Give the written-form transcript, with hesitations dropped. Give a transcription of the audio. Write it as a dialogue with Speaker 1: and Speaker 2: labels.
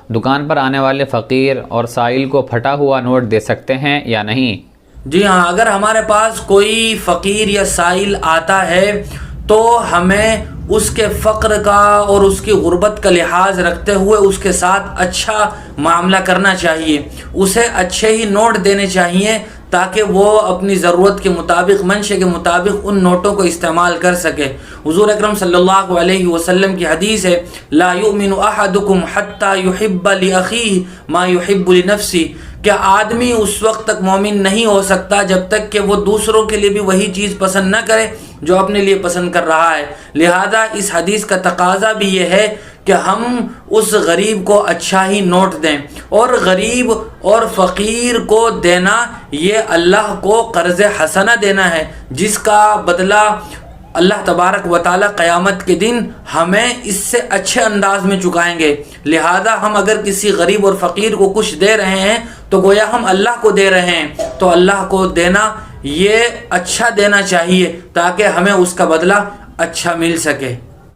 Speaker 1: دکان پر آنے والے فقیر اور سائل کو پھٹا ہوا نوٹ دے سکتے ہیں یا نہیں؟
Speaker 2: جی ہاں، اگر ہمارے پاس کوئی فقیر یا سائل آتا ہے تو ہمیں اس کے فقر کا اور اس کی غربت کا لحاظ رکھتے ہوئے اس کے ساتھ اچھا معاملہ کرنا چاہیے، اسے اچھے ہی نوٹ دینے چاہیے تاکہ وہ اپنی ضرورت کے مطابق، منشے کے مطابق ان نوٹوں کو استعمال کر سکے۔ حضور اکرم صلی اللہ علیہ وسلم کی حدیث ہے، لا یؤمن احدکم حتی یحب لاخیہ ما یحب لنفسہ، کہ آدمی اس وقت تک مومن نہیں ہو سکتا جب تک کہ وہ دوسروں کے لیے بھی وہی چیز پسند نہ کرے جو اپنے لیے پسند کر رہا ہے۔ لہذا اس حدیث کا تقاضا بھی یہ ہے کہ ہم اس غریب کو اچھا ہی نوٹ دیں، اور غریب اور فقیر کو دینا یہ اللہ کو قرض حسنہ دینا ہے، جس کا بدلہ اللہ تبارک و تعالیٰ قیامت کے دن ہمیں اس سے اچھے انداز میں چکائیں گے۔ لہذا ہم اگر کسی غریب اور فقیر کو کچھ دے رہے ہیں تو گویا ہم اللہ کو دے رہے ہیں، تو اللہ کو دینا یہ اچھا دینا چاہیے تاکہ ہمیں اس کا بدلہ اچھا مل سکے۔